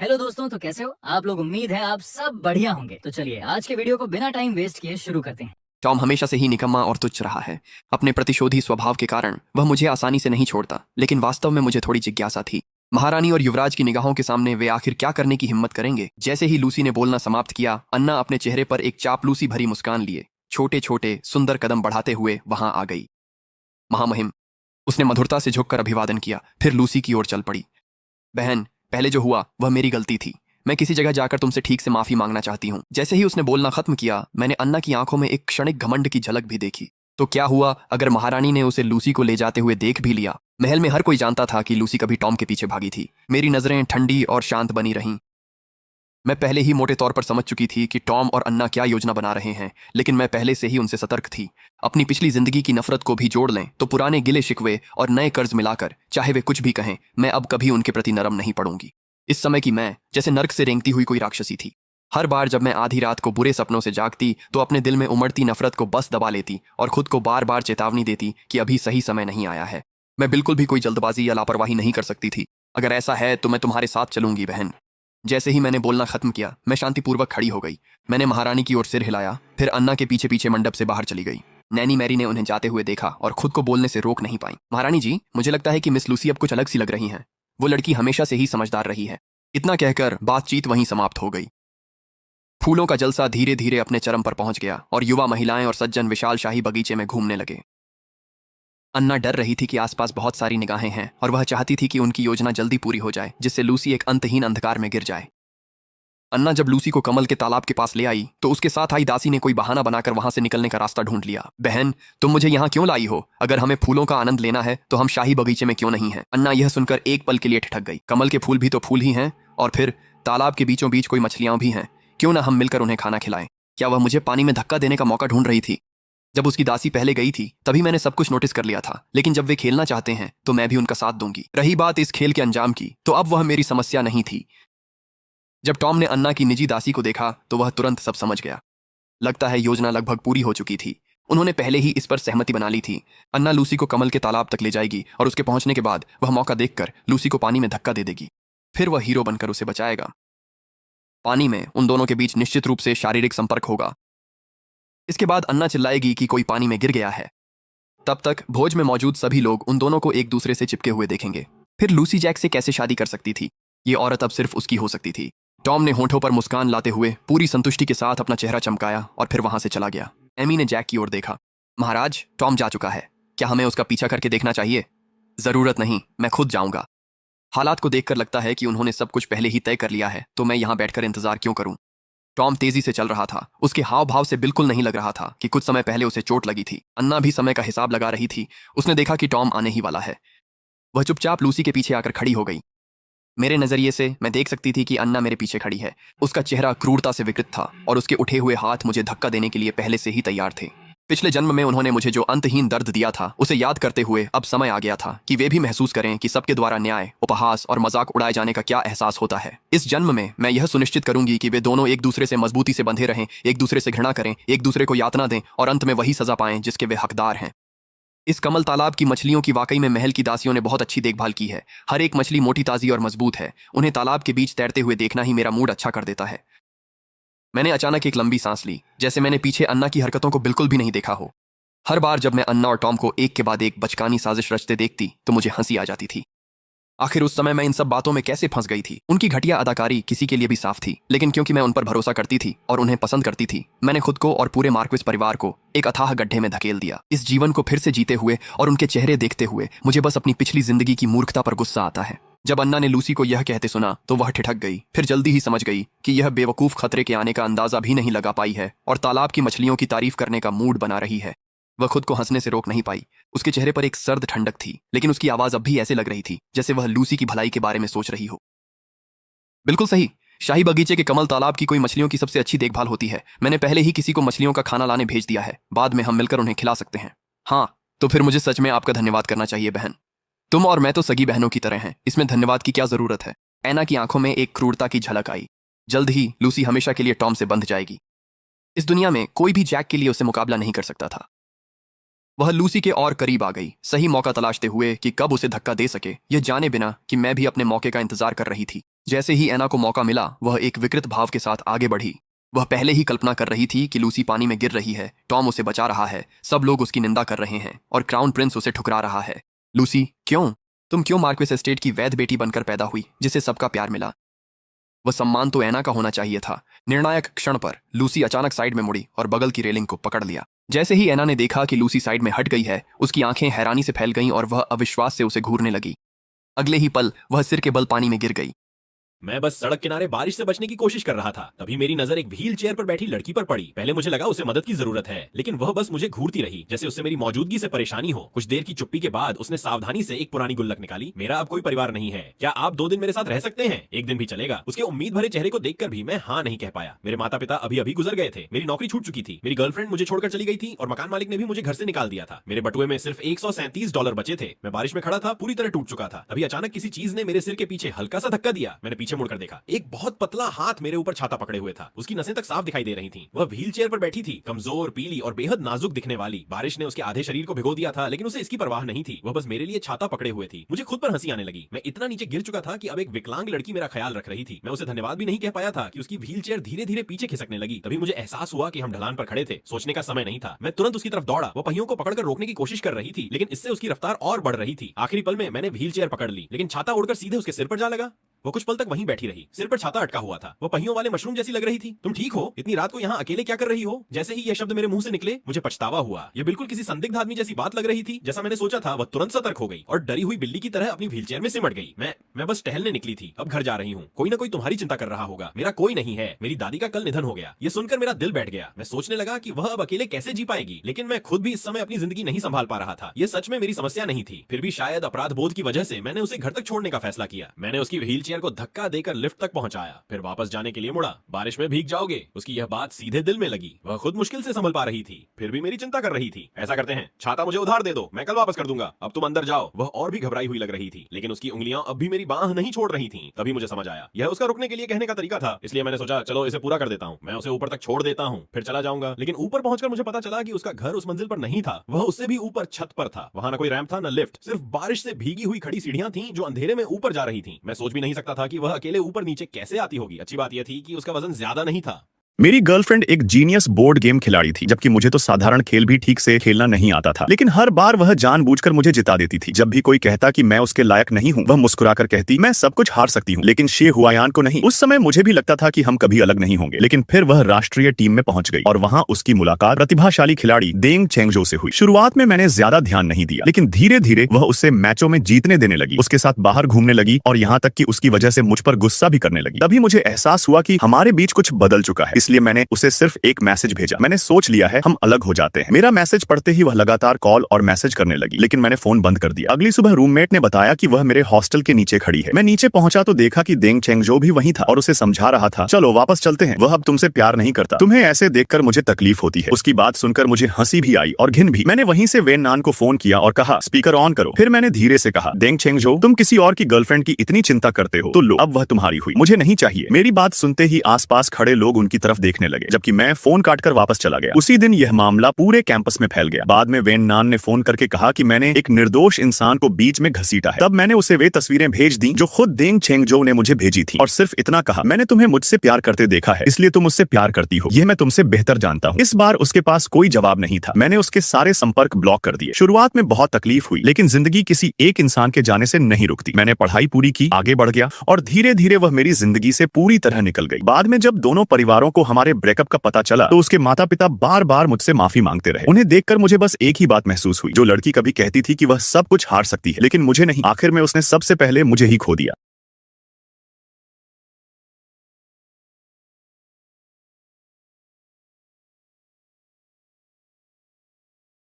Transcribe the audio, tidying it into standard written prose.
Hello दोस्तों, तो कैसे हो आप लोग। उम्मीद है आप सब बढ़िया होंगे। तो चलिए आज के वीडियो को बिना टाइम वेस्ट किए शुरू करते हैं। टॉम हमेशा से ही निकम्मा और तुच्छ रहा है। अपने प्रतिशोधी स्वभाव के कारण वह मुझे आसानी से नहीं छोड़ता, लेकिन वास्तव में मुझे थोड़ी जिज्ञासा थी। महारानी और युवराज की निगाहों के सामने वे आखिर क्या करने की हिम्मत करेंगे। जैसे ही लूसी ने बोलना समाप्त किया, अन्ना अपने चेहरे पर एक चापलूसी भरी मुस्कान लिए छोटे छोटे सुंदर कदम बढ़ाते हुए वहां आ गई। महामहिम, उसने मधुरता से झुककर अभिवादन किया, फिर लूसी की ओर चल पड़ी। बहन, पहले जो हुआ वह मेरी गलती थी। मैं किसी जगह जाकर तुमसे ठीक से माफी मांगना चाहती हूँ। जैसे ही उसने बोलना खत्म किया, मैंने अन्ना की आंखों में एक क्षणिक घमंड की झलक भी देखी। तो क्या हुआ अगर महारानी ने उसे लूसी को ले जाते हुए देख भी लिया। महल में हर कोई जानता था कि लूसी कभी टॉम के पीछे भागी थी। मेरी नजरें ठंडी और शांत बनी रहीं। मैं पहले ही मोटे तौर पर समझ चुकी थी कि टॉम और अन्ना क्या योजना बना रहे हैं, लेकिन मैं पहले से ही उनसे सतर्क थी। अपनी पिछली जिंदगी की नफरत को भी जोड़ लें तो पुराने गिले शिकवे और नए कर्ज मिलाकर, चाहे वे कुछ भी कहें, मैं अब कभी उनके प्रति नरम नहीं पड़ूंगी। इस समय की मैं जैसे नर्क से रेंगती हुई कोई राक्षसी थी। हर बार जब मैं आधी रात को बुरे सपनों से जागती तो अपने दिल में उमड़ती नफरत को बस दबा लेती और खुद को बार बार चेतावनी देती कि अभी सही समय नहीं आया है। मैं बिल्कुल भी कोई जल्दबाजी या लापरवाही नहीं कर सकती थी। अगर ऐसा है तो मैं तुम्हारे साथ चलूंगी बहन। जैसे ही मैंने बोलना खत्म किया, मैं शांतिपूर्वक खड़ी हो गई। मैंने महारानी की ओर सिर हिलाया, फिर अन्ना के पीछे पीछे मंडप से बाहर चली गई। नैनी मैरी ने उन्हें जाते हुए देखा और खुद को बोलने से रोक नहीं पाई। महारानी जी, मुझे लगता है कि मिस लूसी अब कुछ अलग सी लग रही हैं। वो लड़की हमेशा से ही समझदार रही है। इतना कहकर बातचीत वहीं समाप्त हो गई। फूलों का जलसा धीरे धीरे अपने चरम पर पहुंच गया और युवा महिलाएं और सज्जन विशाल शाही बगीचे में घूमने लगे। अन्ना डर रही थी कि आसपास बहुत सारी निगाहें हैं और वह चाहती थी कि उनकी योजना जल्दी पूरी हो जाए, जिससे लूसी एक अंतहीन अंधकार में गिर जाए। अन्ना जब लूसी को कमल के तालाब के पास ले आई तो उसके साथ आई दासी ने कोई बहाना बनाकर वहां से निकलने का रास्ता ढूंढ लिया। बहन, तुम मुझे यहाँ क्यों लाई हो? अगर हमें फूलों का आनंद लेना है तो हम शाही बगीचे में क्यों नहीं हैं? अन्ना यह सुनकर एक पल के लिए ठिठक गई। कमल के फूल भी तो फूल ही हैं, और फिर तालाब के बीचों बीच कोई मछलियां भी हैं। क्यों ना हम मिलकर उन्हें खाना खिलाएं? क्या वह मुझे पानी में धक्का देने का मौका ढूंढ रही थी? जब उसकी दासी पहले गई थी तभी मैंने सब कुछ नोटिस कर लिया था, लेकिन जब वे खेलना चाहते हैं तो मैं भी उनका साथ दूंगी। रही बात इस खेल के अंजाम की, तो अब वह मेरी समस्या नहीं थी। जब टॉम ने अन्ना की निजी दासी को देखा तो वह तुरंत सब समझ गया। लगता है योजना लगभग पूरी हो चुकी थी। उन्होंने पहले ही इस पर सहमति बना ली थी। अन्ना लूसी को कमल के तालाब तक ले जाएगी और उसके पहुंचने के बाद वह मौका देखकर लूसी को पानी में धक्का दे देगी। फिर वह हीरो बनकर उसे बचाएगा। पानी में उन दोनों के बीच निश्चित रूप से शारीरिक संपर्क होगा। इसके बाद अन्ना चिल्लाएगी कि कोई पानी में गिर गया है। तब तक भोज में मौजूद सभी लोग उन दोनों को एक दूसरे से चिपके हुए देखेंगे। फिर लूसी जैक से कैसे शादी कर सकती थी? ये औरत अब सिर्फ उसकी हो सकती थी। टॉम ने होठों पर मुस्कान लाते हुए पूरी संतुष्टि के साथ अपना चेहरा चमकाया और फिर वहां से चला गया। एमी ने जैक की ओर देखा। महाराज, टॉम जा चुका है। क्या हमें उसका पीछा करके देखना चाहिए? जरूरत नहीं, मैं खुद जाऊंगा। हालात को देखकर लगता है कि उन्होंने सब कुछ पहले ही तय कर लिया है, तो मैं यहां बैठकर इंतजार क्यों करूं? टॉम तेजी से चल रहा था। उसके हाव भाव से बिल्कुल नहीं लग रहा था कि कुछ समय पहले उसे चोट लगी थी। अन्ना भी समय का हिसाब लगा रही थी। उसने देखा कि टॉम आने ही वाला है। वह चुपचाप लूसी के पीछे आकर खड़ी हो गई। मेरे नजरिए से मैं देख सकती थी कि अन्ना मेरे पीछे खड़ी है। उसका चेहरा क्रूरता से विकृत था और उसके उठे हुए हाथ मुझे धक्का देने के लिए पहले से ही तैयार थे। पिछले जन्म में उन्होंने मुझे जो अंतहीन दर्द दिया था, उसे याद करते हुए अब समय आ गया था कि वे भी महसूस करें कि सबके द्वारा न्याय, उपहास और मजाक उड़ाए जाने का क्या एहसास होता है। इस जन्म में मैं यह सुनिश्चित करूंगी कि वे दोनों एक दूसरे से मजबूती से बंधे रहें, एक दूसरे से घृणा करें, एक दूसरे को यातना दें और अंत में वही सजा पाएं जिसके वे हकदार हैं। इस कमल तालाब की मछलियों की वाकई में महल की दासियों ने बहुत अच्छी देखभाल की है। हर एक मछली मोटी ताजी और मजबूत है। उन्हें तालाब के बीच तैरते हुए देखना ही मेरा मूड अच्छा कर देता है। मैंने अचानक एक लंबी सांस ली, जैसे मैंने पीछे अन्ना की हरकतों को बिल्कुल भी नहीं देखा हो। हर बार जब मैं अन्ना और टॉम को एक के बाद एक बचकानी साजिश रचते देखती तो मुझे हंसी आ जाती थी। आखिर उस समय मैं इन सब बातों में कैसे फंस गई थी? उनकी घटिया अदाकारी किसी के लिए भी साफ थी, लेकिन क्योंकि मैं उन पर भरोसा करती थी और उन्हें पसंद करती थी, मैंने खुद को और पूरे मार्क्विस परिवार को एक अथाह गड्ढे में धकेल दिया। इस जीवन को फिर से जीते हुए और उनके चेहरे देखते हुए मुझे बस अपनी पिछली जिंदगी की मूर्खता पर गुस्सा आता है। जब अन्ना ने लूसी को यह कहते सुना तो वह ठिठक गई। फिर जल्दी ही समझ गई कि यह बेवकूफ खतरे के आने का अंदाजा भी नहीं लगा पाई है और तालाब की मछलियों की तारीफ करने का मूड बना रही है। वह खुद को हंसने से रोक नहीं पाई। उसके चेहरे पर एक सर्द ठंडक थी, लेकिन उसकी आवाज अब भी ऐसे लग रही थी जैसे वह लूसी की भलाई के बारे में सोच रही हो। बिल्कुल सही, शाही बगीचे के कमल तालाब की कोई मछलियों की सबसे अच्छी देखभाल होती है। मैंने पहले ही किसी को मछलियों का खाना लाने भेज दिया है। बाद में हम मिलकर उन्हें खिला सकते हैं। हाँ, तो फिर मुझे सच में आपका धन्यवाद करना चाहिए बहन। तुम और मैं तो सगी बहनों की तरह हैं, इसमें धन्यवाद की क्या जरूरत है? ऐना की आंखों में एक क्रूरता की झलक आई। जल्द ही लूसी हमेशा के लिए टॉम से बंध जाएगी। इस दुनिया में कोई भी जैक के लिए उसे मुकाबला नहीं कर सकता था। वह लूसी के और करीब आ गई, सही मौका तलाशते हुए कि कब उसे धक्का दे सके, यह जाने बिना कि मैं भी अपने मौके का इंतजार कर रही थी। जैसे ही एना को मौका मिला वह एक विकृत भाव के साथ आगे बढ़ी। वह पहले ही कल्पना कर रही थी कि लूसी पानी में गिर रही है, टॉम उसे बचा रहा है, सब लोग उसकी निंदा कर रहे हैं और क्राउन प्रिंस उसे ठुकरा रहा है। लूसी, क्यों? तुम क्यों मार्क्वेस एस्टेट की वैध बेटी बनकर पैदा हुई जिसे सबका प्यार मिला? वह सम्मान तो एना का होना चाहिए था। निर्णायक क्षण पर लूसी अचानक साइड में मुड़ी और बगल की रेलिंग को पकड़ लिया। जैसे ही एना ने देखा कि लूसी साइड में हट गई है, उसकी आंखें हैरानी से फैल गईं और वह अविश्वास से उसे घूरने लगी। अगले ही पल वह सिर के बल पानी में गिर गई। मैं बस सड़क किनारे बारिश से बचने की कोशिश कर रहा था, तभी मेरी नजर एक व्हील चेयर पर बैठी लड़की पर पड़ी। पहले मुझे लगा उसे मदद की जरूरत है, लेकिन वह बस मुझे घूरती रही, जैसे उससे मेरी मौजूदगी से परेशानी हो। कुछ देर की चुप्पी के बाद उसने सावधानी से एक पुरानी गुल्लक निकाली। मेरा अब कोई परिवार नहीं है, क्या आप 2 दिन मेरे साथ रह सकते हैं? 1 दिन भी चलेगा। उसके उम्मीद भरे चेहरे को देखकर भी मैं हाँ नहीं कह पाया। मेरे माता पिता अभी अभी गुजर गए थे, मेरी नौकरी छूट चुकी थी, मेरी गर्लफ्रेंड मुझे छोड़कर चली गई थी और मकान मालिक ने भी मुझे घर से निकाल दिया था। मेरे बटुए में सिर्फ $137 बचे थे। मैं बारिश में खड़ा था, पूरी तरह टूट चुका था। तभी अचानक किसी चीज ने मेरे सिर के पीछे हल्का सा धक्का दिया। मैंने पीछे मुड़कर देखा, एक बहुत पतला हाथ मेरे ऊपर छाता पकड़े हुए था। उसकी नसें तक साफ दिखाई दे रही थीं। वह व्हील चेयर पर बैठी थी, कमजोर, पीली और बेहद नाजुक दिखने वाली। बारिश ने उसके आधे शरीर को भिगो दिया था, लेकिन उसे इसकी परवाह नहीं थी। वह बस मेरे लिए छाता पकड़े हुए थी। मुझे खुद पर हंसी आने लगी। मैं इतना नीचे गिर चुका था कि अब एक विकलांग लड़की मेरा ख्याल रख रही थी। मैं उसे धन्यवाद भी नहीं कह पाया था कि उसकी व्हील चेयर धीरे धीरे पीछे खिसकने लगी। तभी मुझे एहसास हुआ कि हम ढलान पर खड़े थे। सोचने का समय नहीं था। मैं तुरंत उसकी तरफ दौड़ा। वो पहियों को पकड़कर रोकने की कोशिश कर रही थी, लेकिन इससे उसकी रफ्तार और बढ़ रही थी। आखिरी पल में मैंने व्हील चेयर पकड़ ली, लेकिन छाता उड़कर सीधे उसके सिर पर जा लगा। वो कुछ पल तक वहीं बैठी रही, सिर पर छाता अटका हुआ था। वो पहियों वाले मशरूम जैसी लग रही थी। तुम ठीक हो? इतनी रात को यहाँ अकेले क्या कर रही हो? जैसे ही ये शब्द मेरे मुंह से निकले, मुझे पछतावा हुआ। ये बिल्कुल किसी संदिग्ध आदमी जैसी बात लग रही थी। जैसा मैंने सोचा था, वह तुरंत सतर्क हो गई और डरी हुई बिल्ली की तरह अपनी व्हीलचेयर में सिमट गई। मैं बस टहलने निकली थी, अब घर जा रही हूँ। कोई ना कोई तुम्हारी चिंता कर रहा होगा। मेरा कोई नहीं है। मेरी दादी का कल निधन हो गया। ये सुनकर मेरा दिल बैठ गया। मैं सोचने लगा कि वह अब अकेले कैसे जी पाएगी, लेकिन मैं खुद भी इस समय अपनी जिंदगी नहीं संभाल पा रहा था। ये सच में मेरी समस्या नहीं थी। फिर भी शायद अपराध बोध की वजह से मैंने उसे घर तक छोड़ने का फैसला किया। मैंने उसकी व्हीलचेयर को धक्का देकर लिफ्ट तक पहुंचाया, फिर वापस जाने के लिए मुड़ा। बारिश में भीग जाओगे? उसकी यह बात सीधे दिल में लगी। वह खुद मुश्किल से संभल पा रही थी, फिर भी मेरी चिंता कर रही थी। ऐसा करते हैं, छाता मुझे उधार दे दो, मैं कल वापस कर दूंगा। अब तुम अंदर जाओ। वह और भी घबराई हुई लग रही थी, लेकिन उसकी उंगलियां अब भी मेरी बांह नहीं छोड़ रही थीं। तभी मुझे समझ आया, यह उसका रुकने के लिए कहने का तरीका था। इसलिए मैंने सोचा, चलो इसे पूरा कर देता हूँ। मैं उसे ऊपर तक छोड़ देता हूँ, फिर चला जाऊंगा। लेकिन ऊपर पहुंचकर मुझे पता चला कि उसका घर उस मंजिल पर नहीं था। वह उससे भी ऊपर छत पर था। वहां न कोई रैंप था, न लिफ्ट, सिर्फ बारिश से भीगी हुई खड़ी सीढ़ियां थीं जो अंधेरे में ऊपर जा रही थीं। मैं सोच भी नहीं सकता था कि वह अकेले ऊपर नीचे कैसे आती होगी। अच्छी बात यह थी कि उसका वजन ज्यादा नहीं था। मेरी गर्लफ्रेंड एक जीनियस बोर्ड गेम खिलाड़ी थी, जबकि मुझे तो साधारण खेल भी ठीक से खेलना नहीं आता था। लेकिन हर बार वह जानबूझकर मुझे जिता देती थी। जब भी कोई कहता कि मैं उसके लायक नहीं हूँ, वह मुस्कुराकर कहती, मैं सब कुछ हार सकती हूँ, लेकिन शे हुआयान को नहीं। उस समय मुझे भी लगता था कि हम कभी अलग नहीं होंगे। लेकिन फिर वह राष्ट्रीय टीम में पहुंच गई और वहाँ उसकी मुलाकात प्रतिभाशाली खिलाड़ी देंग चेंगजो से हुई। शुरुआत में मैंने ज्यादा ध्यान नहीं दिया, लेकिन धीरे धीरे वह उससे मैचों में जीतने देने लगी, उसके साथ बाहर घूमने लगी और यहाँ तक कि उसकी वजह से मुझ पर गुस्सा भी करने लगी। तभी मुझे एहसास हुआ कि हमारे बीच कुछ बदल चुका है। इसलिए मैंने उसे सिर्फ एक मैसेज भेजा, मैंने सोच लिया है हम अलग हो जाते हैं। मेरा मैसेज पढ़ते ही वह लगातार कॉल और मैसेज करने लगी, लेकिन मैंने फोन बंद कर दिया। अगली सुबह रूममेट ने बताया कि वह मेरे हॉस्टल के नीचे खड़ी है। मैं नीचे पहुंचा तो देखा कि देंग चेंगजो भी वहीं था और उसे समझा रहा था, चलो वापस चलते हैं, वह अब तुमसे प्यार नहीं करता, तुम्हें ऐसे देखकर मुझे तकलीफ होती है। उसकी बात सुनकर मुझे हंसी भी आई और घिन भी। मैंने वहीं से वेन नान को फोन किया और कहा, स्पीकर ऑन करो। फिर मैंने धीरे से कहा, देंग चेंगजो, तुम किसी और की गर्लफ्रेंड की इतनी चिंता करते हो तो लो, अब वह तुम्हारी हुई, मुझे नहीं चाहिए। मेरी बात सुनते ही आसपास खड़े लोग उनकी तरफ देखने लगे, जबकि मैं फोन काटकर वापस चला गया। उसी दिन यह मामला पूरे कैंपस में फैल गया। बाद में वेन नान ने फोन करके कहा कि मैंने एक निर्दोष इंसान को बीच में घसीटा है। तब मैंने उसे वे तस्वीरें भेज दी जो खुद देंग चेंगजो ने मुझे भेजी थी और सिर्फ इतना कहा, मैंने तुम्हें मुझसे प्यार करते देखा है, इसलिए तुम मुझसे प्यार करती हो, यह मैं तुमसे बेहतर जानता हूँ। इस बार उसके पास कोई जवाब नहीं था। मैंने उसके सारे संपर्क ब्लॉक कर दिए। शुरुआत में बहुत तकलीफ हुई, लेकिन जिंदगी किसी एक इंसान के जाने से नहीं रुकती। मैंने पढ़ाई पूरी की, आगे बढ़ गया और धीरे धीरे वह मेरी जिंदगी से पूरी तरह निकल गई। बाद में जब दोनों परिवारों को हमारे ब्रेकअप का पता चला तो उसके माता पिता बार बार मुझसे माफी मांगते रहे। उन्हें देखकर मुझे बस एक ही बात महसूस हुई, जो लड़की कभी कहती थी कि वह सब कुछ हार सकती है, लेकिन मुझे नहीं, आखिर में उसने सबसे पहले मुझे ही खो दिया।